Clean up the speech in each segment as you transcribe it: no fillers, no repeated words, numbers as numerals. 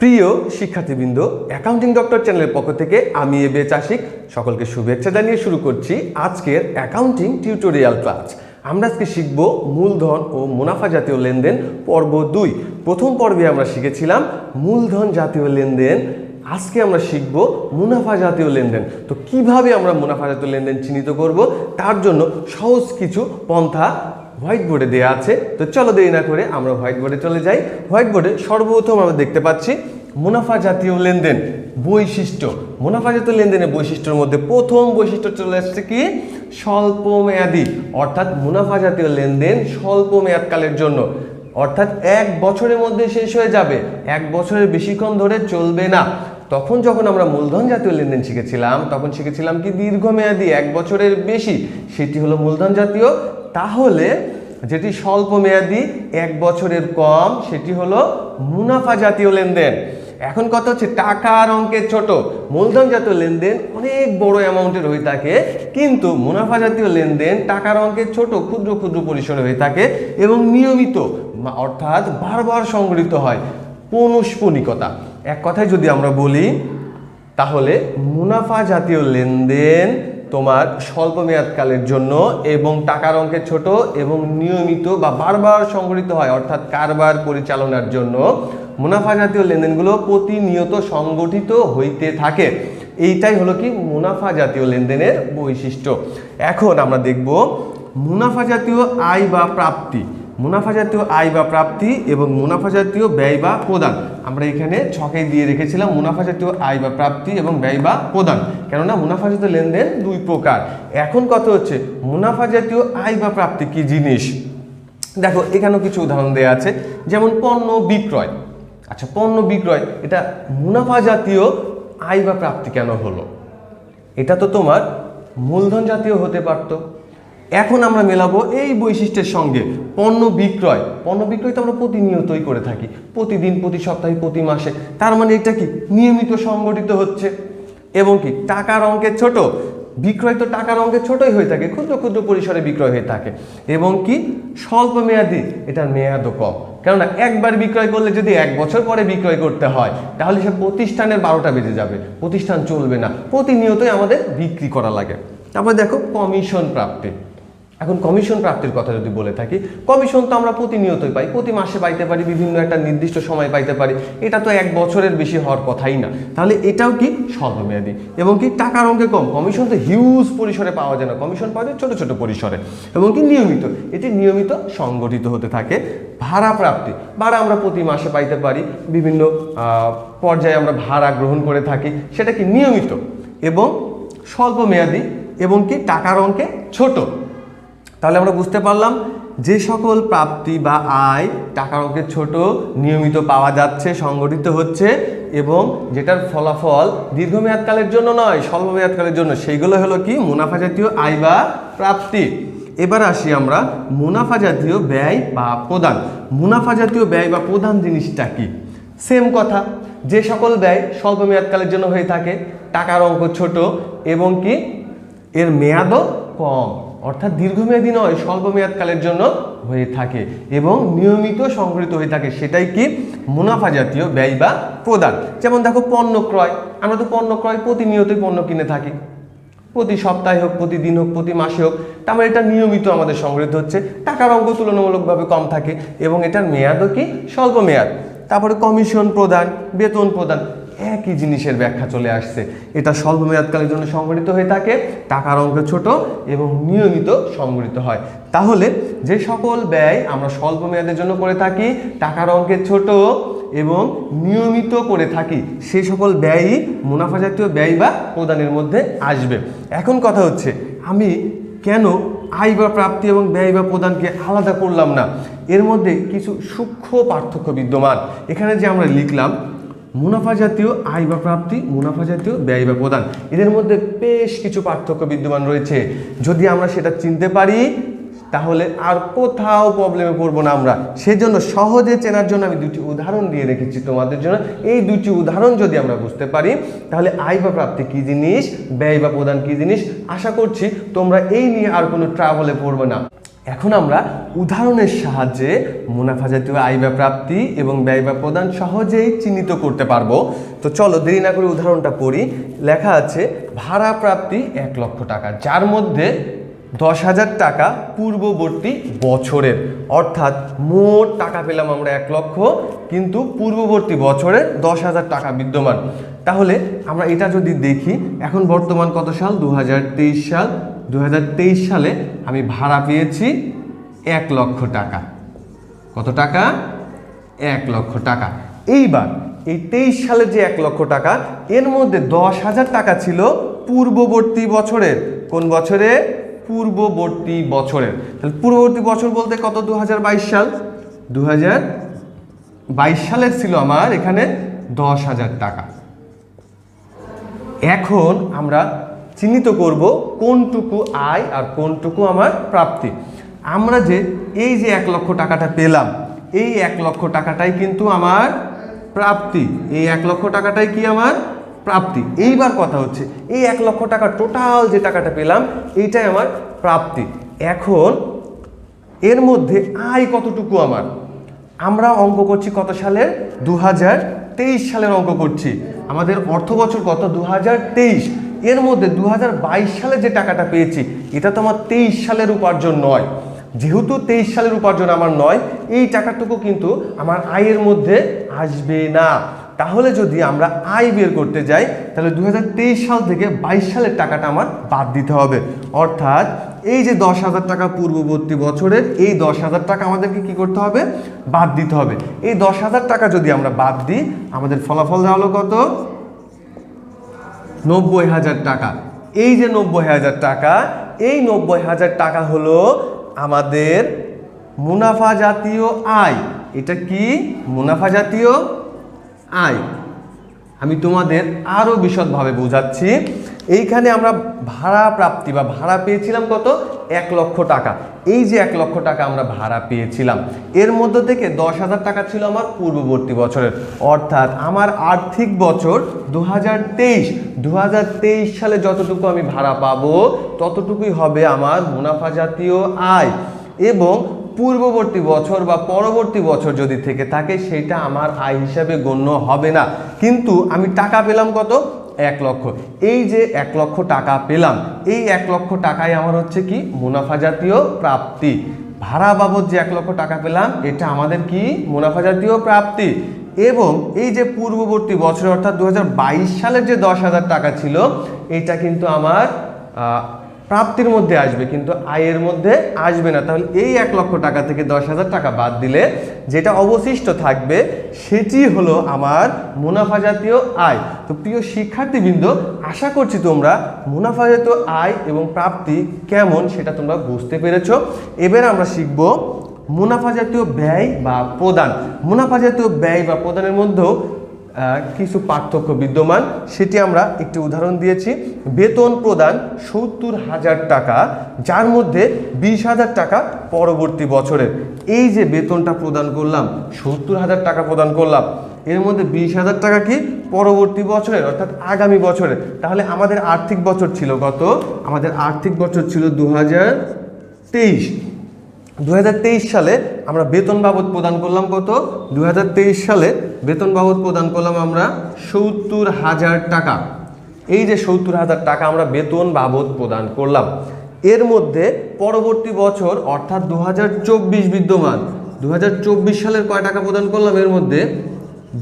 প্রিয় শিক্ষার্থীবৃন্দ, accounting doctor চ্যানেলের পক্ষ থেকে আমি আশিক সকলকে শুভেচ্ছা জানিয়ে শুরু করছি আজকের অ্যাকাউন্টিং টিউটোরিয়াল ক্লাস। আমরা আজকে শিখব মূলধন ও মুনাফা জাতীয় লেনদেন পর্ব 2। প্রথম পর্বে আমরা শিখেছিলাম মূলধন জাতীয় লেনদেন। আজকে আমরা শিখব মুনাফা জাতীয় লেনদেন। তো কিভাবে আমরা মুনাফা জাতীয় লেনদেন চিহ্নিত করব, তার জন্য সহজ কিছু পন্থা হোয়াইট বোর্ডে দেওয়া আছে। তো চলো দেরি না করে আমরা হোয়াইট বোর্ডে চলে যাই। হোয়াইট বোর্ডে সর্বপ্রথম আমরা দেখতে পাচ্ছি মুনাফা জাতীয় লেনদেন বৈশিষ্ট্য। মুনাফা জাতীয় লেনদেনের বৈশিষ্ট্যের মধ্যে প্রথম বৈশিষ্ট্য চলে আসছে কি, স্বল্প মেয়াদি। অর্থাৎ মুনাফা জাতীয় লেনদেন স্বল্প মেয়াদকালের জন্য, অর্থাৎ 1 বছরের মধ্যে শেষ হয়ে যাবে, 1 বছরের বেশিক্ষণ ধরে চলবে না। তখন যখন আমরা মূলধন জাতীয় লেনদেন শিখেছিলাম তখন শিখেছিলাম কি দীর্ঘমেয়াদী, 1 বছরের বেশি, সেটি হলো মূলধন জাতীয়। তাহলে যেটি স্বল্প মেয়াদী 1 বছরের কম সেটি হলো মুনাফা জাতীয় লেনদেন। এখন কথা হচ্ছে টাকার অঙ্কে ছোট। মূলধন জাতীয় লেনদেন অনেক বড় অ্যামাউন্টের হয়ে থাকে, কিন্তু মুনাফা জাতীয় লেনদেন টাকার অঙ্কে ছোট, ক্ষুদ্র ক্ষুদ্র পরিসরে হয়ে থাকে এবং নিয়মিত, অর্থাৎ বারবার সংগৃহীত হয়। পৌনঃপুনিকতা, এক কথায় যদি আমরা বলি তাহলে মুনাফা জাতীয় লেনদেন তোমার স্বল্প মেয়াদকালের জন্য এবং টাকার অঙ্কে ছোট এবং নিয়মিত বা বারবার সংগৃহীত হয়, অর্থাৎ কারবার পরিচালনার জন্য মুনাফা জাতীয় লেনদেনগুলো প্রতিনিয়ত সংগঠিত হইতে থাকে। এইটাই হলো কি মুনাফা জাতীয় লেনদেনের বৈশিষ্ট্য। এখন আমরা দেখব মুনাফা জাতীয় আয় বা প্রাপ্তি। মুনাফা জাতীয় আয় বা প্রাপ্তি এবং মুনাফা জাতীয় ব্যয় বা প্রদান। আমরা এখানে ছকে দিয়ে রেখেছিলাম মুনাফা জাতীয় আয় বা প্রাপ্তি এবং ব্যয় বা প্রদান, কেননা মুনাফা জাতীয় লেনদেন 2 প্রকার। এখন কথা হচ্ছে মুনাফা জাতীয় আয় বা প্রাপ্তি কি জিনিস। দেখো এখানেও কিছু উদাহরণ দেওয়া আছে, যেমন পণ্য বিক্রয়। আচ্ছা, পণ্য বিক্রয় এটা মুনাফা জাতীয় আয় বা প্রাপ্তি কেন হলো? এটা তো তোমার মূলধন জাতীয় হতে পারতো। এখন আমরা মেলাবো এই বৈশিষ্ট্যের সঙ্গে পণ্য বিক্রয়। পণ্য বিক্রয় তো আমরা প্রতিনিয়তই করে থাকি, প্রতিদিন, প্রতি সপ্তাহে, প্রতি মাসে। তার মানে এটা কি নিয়মিত সংগঠিত হচ্ছে। এবং কি টাকার অঙ্কে ছোট। বিক্রয় তো টাকার অঙ্কে ছোটই হয়ে থাকে, ক্ষুদ্র ক্ষুদ্র পরিসরে বিক্রয় হয়ে থাকে। এবং কি স্বল্প মেয়াদি, এটার মেয়াদও কম, কেননা একবার বিক্রয় করলে যদি 1 বছর পরে বিক্রয় করতে হয় তাহলে সে প্রতিষ্ঠানের 12টা বেজে যাবে, প্রতিষ্ঠান চলবে না। প্রতিনিয়তই আমাদের বিক্রি করা লাগে। তারপরে দেখো কমিশন প্রাপ্তি। এখন কমিশন প্রাপ্তির কথা যদি বলে থাকি, কমিশন তো আমরা প্রতিনিয়তই পাই, প্রতি মাসে পাইতে পারি, বিভিন্ন একটা নির্দিষ্ট সময় পাইতে পারি। এটা তো 1 বছরের বেশি হওয়ার কথাই না। তাহলে এটাও কি স্বল্পমেয়াদী। এবং কি টাকার অঙ্কে কম। কমিশন তো হিউজ পরিসরে পাওয়া যায় না, কমিশন পাওয়া যায় ছোট ছোট পরিসরে। এবং কি নিয়মিত, এটি নিয়মিত সংগঠিত হতে থাকে। ভাড়া প্রাপ্তি, ভাড়া আমরা প্রতি মাসে পাইতে পারি, বিভিন্ন পর্যায়ে আমরা ভাড়া গ্রহণ করে থাকি, সেটা কি নিয়মিত এবং স্বল্পমেয়াদী এবং কি টাকার অঙ্কে ছোট। তাহলে আমরা বুঝতে পারলাম যে সকল প্রাপ্তি বা আয় টাকার অঙ্কে ছোট, নিয়মিত পাওয়া যাচ্ছে, সংগঠিত হচ্ছে এবং যেটার ফলাফল দীর্ঘমেয়াদকালের জন্য নয়, স্বল্প মেয়াদকালের জন্য, সেইগুলো হলো কি মুনাফা জাতীয় আয় বা প্রাপ্তি। এবার আসি আমরা মুনাফা জাতীয় ব্যয় বা প্রদান। মুনাফা জাতীয় ব্যয় বা প্রদান জিনিসটা কি? সেম কথা, যে সকল ব্যয় স্বল্প মেয়াদকালের জন্য হয়ে থাকে, টাকার অঙ্ক ছোট এবং কি এর মেয়াদও কম, অর্থাৎ দীর্ঘমেয়াদী নয়, স্বল্প মেয়াদকালের জন্য হয়ে থাকে এবং নিয়মিত সংগৃহীত হয়ে থাকে, সেটাই কি মুনাফা জাতীয় ব্যয় বা প্রদান। যেমন দেখো পণ্য ক্রয়, আমরা তো পণ্য ক্রয় প্রতিনিয়তই পণ্য কিনে থাকি, প্রতি সপ্তাহে হোক, প্রতিদিন হোক, প্রতি মাসে হোক। তার মানে এটা নিয়মিত আমাদের সংগৃহীত হচ্ছে, টাকার অঙ্ক তুলনামূলকভাবে কম থাকে এবং এটার মেয়াদও কি স্বল্প মেয়াদ। তারপরে কমিশন প্রদান, বেতন প্রদান, একই জিনিসের ব্যাখ্যা চলে আসছে। এটা স্বল্প মেয়াদকালের জন্য সংগঠিত হয়ে থাকে, টাকার অঙ্ক ছোট এবং নিয়মিত সংগঠিত হয়। তাহলে যে সকল ব্যয় আমরা স্বল্প মেয়াদের জন্য করে থাকি, টাকার অঙ্কে ছোট এবং নিয়মিত করে থাকি, সেই সকল ব্যয়ই মুনাফা জাতীয় ব্যয় বা প্রদানের মধ্যে আসবে। এখন কথা হচ্ছে আমি কেন আয় বা প্রাপ্তি এবং ব্যয় বা প্রদানকে আলাদা করলাম না? এর মধ্যে কিছু সূক্ষ্ম পার্থক্য বিদ্যমান। এখানে যে আমরা লিখলাম মুনাফা জাতীয় আয় বা প্রাপ্তি, মুনাফা জাতীয় ব্যয় বা প্রদান, এদের মধ্যে বেশ কিছু পার্থক্য বিদ্যমান রয়েছে। যদি আমরা সেটা চিনতে পারি তাহলে আর কোথাও প্রবলেমে পড়বো না আমরা। সেজন্য সহজে চেনার জন্য আমি 2টি উদাহরণ দিয়ে রেখেছি তোমাদের জন্য। এই 2টি উদাহরণ যদি আমরা বুঝতে পারি তাহলে আয় বা প্রাপ্তি কী জিনিস, ব্যয় বা প্রদান কী জিনিস, আশা করছি তোমরা এই নিয়ে আর কোনো ট্রাভেলে পড়বে না। এখন আমরা উদাহরণের সাহায্যে মুনাফা জাতীয় আয় বা প্রাপ্তি এবং ব্যয় বা প্রদান সহজেই চিহ্নিত করতে পারবো। তো চলো দেরি না করে উদাহরণটা পড়ি। লেখা আছে ভাড়া প্রাপ্তি 1 লক্ষ টাকা, যার মধ্যে 10,000 টাকা পূর্ববর্তী বছরের, অর্থাৎ মোট টাকা পেলাম আমরা 1 লক্ষ, কিন্তু পূর্ববর্তী বছরে 10,000 টাকা বিদ্যমান। তাহলে আমরা এটা যদি দেখি, এখন বর্তমান কত সাল? 2023 সাল। 2023 সালে আমি ভাড়া পেয়েছি 1 লক্ষ টাকা। কত টাকা? 1 লক্ষ টাকা। এইবার এই 23 সালের যে 1 লক্ষ টাকা, এর মধ্যে 10,000 টাকা ছিল পূর্ববর্তী বছরের। কোন বছরে? পূর্ববর্তী বছরের। তাহলে পূর্ববর্তী বছর বলতে কত? 2022 সাল। 2022 সালের ছিল আমার এখানে 10,000 টাকা। এখন আমরা চিহ্নিত করব কোনটুকু আয় আর কোনটুকু আমার প্রাপ্তি। আমরা যে এই যে 1 লক্ষ টাকাটা পেলাম, এই 1 লক্ষ টাকাটাই কিন্তু আমার প্রাপ্তি। এই 1 লক্ষ টাকাটাই কি আমার প্রাপ্তি। এইবার কথা হচ্ছে এই 1 লক্ষ টাকা টোটাল যে টাকাটা পেলাম, এইটাই আমার প্রাপ্তি। এখন এর মধ্যে আয় কতটুকু আমার? আমরা অঙ্ক করছি কত সালের? 2023 সালের অঙ্ক করছি। আমাদের অর্থ বছর কত? 2023। এর মধ্যে 2022 সালে যে টাকাটা পেয়েছি, এটা তো আমার 23 সালের উপার্জন নয়। যেহেতু 23 সালের উপার্জন আমার নয়, এই টাকাটুকু কিন্তু আমার আয়ের মধ্যে আসবে না। তাহলে যদি আমরা আয় বের করতে যাই, তাহলে 2023 সাল থেকে 22 সালের টাকাটা আমার বাদ দিতে হবে। অর্থাৎ এই যে 10,000 টাকা পূর্ববর্তী বছরের, এই 10,000 টাকা আমাদেরকে কি করতে হবে? বাদ দিতে হবে। এই 10,000 টাকা যদি আমরা বাদ দিই, আমাদের ফলাফল হলো কত? 90,000 টাকা। এই যে 90,000 টাকা, এই 90,000 টাকা হলো আমাদের মুনাফা জাতীয় আয়। এটা কি? মুনাফা জাতীয় আয়। আমি তোমাদের আরো বিশদভাবে বোঝাচ্ছি। এইখানে আমরা ভাড়া প্রাপ্তি বা ভাড়া পেয়েছিলাম কত? 1 লক্ষ টাকা। এই যে 1 লক্ষ টাকা আমরা ভাড়া পেয়েছিলাম, এর মধ্য থেকে 10,000 টাকা ছিল আমার পূর্ববর্তী বছরের, অর্থাৎ আমার আর্থিক বছর 2023। 2023 সালে যতটুকু আমি ভাড়া পাবো, ততটুকুই হবে আমার মুনাফা জাতীয় আয়। এবং পূর্ববর্তী বছর বা পরবর্তী বছর যদি থেকে থাকে, সেটা আমার আয় হিসাবে গণ্য হবে না। কিন্তু আমি টাকা পেলাম কত? 1 লক্ষ। এই যে 1 লক্ষ টাকা পেলাম, এই 1 লক্ষ টাকায় আমার হচ্ছে কি? মুনাফা জাতীয় প্রাপ্তি। ভাড়া বাবদ যে 1 লক্ষ টাকা পেলাম, এটা আমাদের কি? মুনাফা জাতীয় প্রাপ্তি। এবং এই যে পূর্ববর্তী বছর অর্থাৎ 2022 সালের যে 10,000 টাকা ছিল, এটা কিন্তু আমার প্রাপ্তির মধ্যে আসবে, কিন্তু আয়ের মধ্যে আসবে না। তাহলে এই 1 লক্ষ টাকা থেকে 10,000 টাকা বাদ দিলে যেটা অবশিষ্ট থাকবে, সেটি হলো আমার মুনাফা জাতীয় আয়। তো প্রিয় শিক্ষার্থীবৃন্দ, আশা করছি তোমরা মুনাফা জাতীয় আয় এবং প্রাপ্তি কেমন সেটা তোমরা বুঝতে পেরেছো। এবার আমরা শিখব মুনাফা জাতীয় ব্যয় বা প্রদান। মুনাফা জাতীয় ব্যয় বা প্রদানের মধ্যেও কিছু পার্থক্য বিদ্যমান, সেটি আমরা একটি উদাহরণ দিয়েছি। বেতন প্রদান 70,000 টাকা, যার মধ্যে 20,000 টাকা পরবর্তী বছরের। এই যে বেতনটা প্রদান করলাম, 70,000 টাকা প্রদান করলাম, এর মধ্যে 20,000 টাকা কি? পরবর্তী বছরের, অর্থাৎ আগামী বছরের। তাহলে আমাদের আর্থিক বছর ছিল কত? আমাদের আর্থিক বছর ছিল 2023। 2023 সালে আমরা বেতন বাবদ প্রদান করলাম কত? 2023 সালে বেতন বাবদ প্রদান করলাম আমরা 70,000 টাকা। এই যে 70,000 টাকা আমরা বেতন বাবদ প্রদান করলাম, এর মধ্যে পরবর্তী বছর অর্থাৎ 2024 বিদ্যমান। 2024 সালের কয় টাকা প্রদান করলাম? এর মধ্যে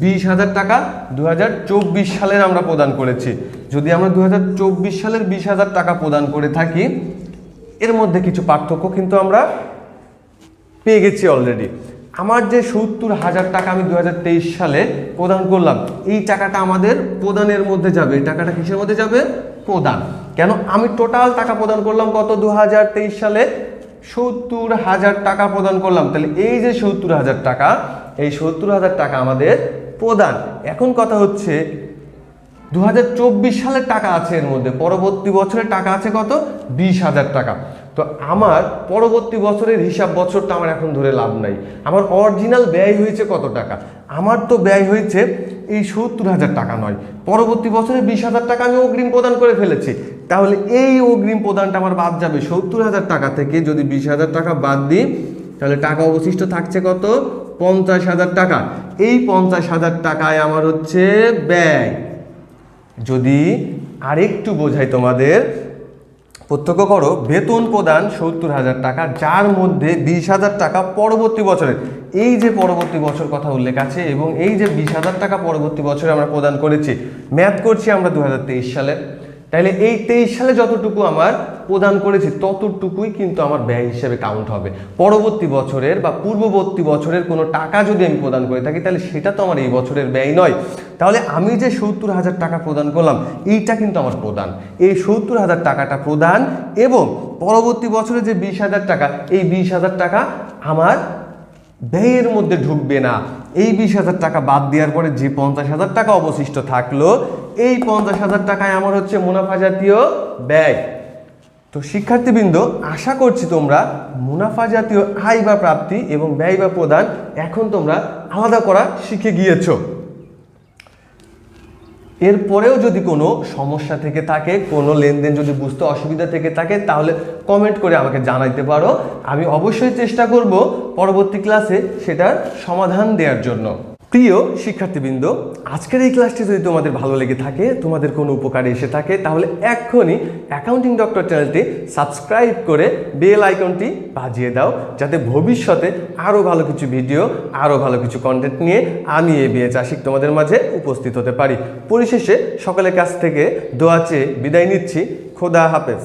20,000 টাকা 2024 সালের আমরা প্রদান করেছি। যদি আমরা 2024 সালের 20,000 টাকা প্রদান করে থাকি, এর মধ্যে কিছু পার্থক্য কিন্তু আমরা পেয়ে গেছি অলরেডি। আমার যে 70,000 টাকা আমি 2023 সালে প্রদান করলাম, এই টাকাটা আমাদের প্রদানের মধ্যে যাবে। এই টাকাটা কিসের মধ্যে যাবে? প্রদান। কেন? আমি টোটাল টাকা প্রদান করলাম কত? 2023 সালে 70,000 টাকা প্রদান করলাম। তাহলে এই যে 70,000 টাকা, এই 70,000 টাকা আমাদের প্রদান। এখন কথা হচ্ছে 2024 সালের টাকা আছে, এর মধ্যে পরবর্তী বছরের টাকা আছে কত? 20,000 টাকা। তো আমার পরবর্তী বছরের হিসাব বছরটা আমার এখন ধরে লাভ নাই। আমার অরিজিনাল ব্যয় হয়েছে কত টাকা? আমার তো ব্যয় হয়েছে এই 70,000 টাকা নয়, পরবর্তী বছরে 20,000 টাকা আমি অগ্রিম প্রদান করে ফেলেছি। তাহলে এই অগ্রিম প্রদানটা আমার বাদ যাবে 70,000 টাকা থেকে। যদি 20,000 টাকা বাদ দিই তাহলে টাকা অবশিষ্ট থাকছে কত? 50,000 টাকা। এই 50,000 টাকায় আমার হচ্ছে ব্যয়। যদি আরেকটু বোঝাই তোমাদের, প্রত্যক্ষ করো বেতন প্রদান 70,000 টাকা, যার মধ্যে 20,000 টাকা পরবর্তী বছরের, এই যে পরবর্তী বছর কথা উল্লেখ আছে, এবং এই যে 20,000 টাকা পরবর্তী বছরে আমরা প্রদান করেছি, ম্যাথ করছি আমরা 2023 সালে। তাইলে এই 23 সালে যতটুকু আমার প্রদান করেছি ততটুকুই কিন্তু আমার ব্যয় হিসেবে কাউন্ট হবে। পরবর্তী বছরের বা পূর্ববর্তী বছরের কোনো টাকা যদি আমি প্রদান করে থাকি তাহলে সেটা তো আমার এই বছরের ব্যয় নয়। তাহলে আমি যে 70,000 টাকা প্রদান করলাম এইটা কিন্তু আমার প্রদান। এই 70,000 টাকাটা প্রদান, এবং পরবর্তী বছরে যে 20,000 টাকা, এই 20,000 টাকা আমার ব্যয়ের মধ্যে ঢুকবে না। এই 20,000 টাকা বাদ দেওয়ার পরে যে 50,000 টাকা অবশিষ্ট থাকলো, এই 50,000 টাকায় আমার হচ্ছে মুনাফা জাতীয় ব্যয়। তো শিক্ষার্থীবৃন্দ, আশা করছি তোমরা মুনাফা জাতীয় আয় বা প্রাপ্তি এবং ব্যয় বা প্রদান এখন তোমরা আলাদা করা শিখে গিয়েছো। এরপরেও যদি কোনো সমস্যা থেকে থাকে, কোনো লেনদেন যদি বুঝতে অসুবিধা থেকে থাকে, তাহলে কমেন্ট করে আমাকে জানাইতে পারো। আমি অবশ্যই চেষ্টা করব পরবর্তী ক্লাসে সেটার সমাধান দেওয়ার জন্য। প্রিয় শিক্ষার্থীবৃন্দ, আজকের এই ক্লাসটি যদি তোমাদের ভালো লেগে থাকে, তোমাদের কোনো উপকারে এসে থাকে, তাহলে এক্ষুনি অ্যাকাউন্টিং ডক্টর চ্যানেলটি সাবস্ক্রাইব করে বেল আইকনটি বাজিয়ে দাও, যাতে ভবিষ্যতে আরও ভালো কিছু ভিডিও, আরও ভালো কিছু কন্টেন্ট নিয়ে আমি এবিএচ আশিক তোমাদের মাঝে উপস্থিত হতে পারি। পরিশেষে সকলের কাছ থেকে দোয়া চেয়ে বিদায় নিচ্ছি। খোদা হাফেজ।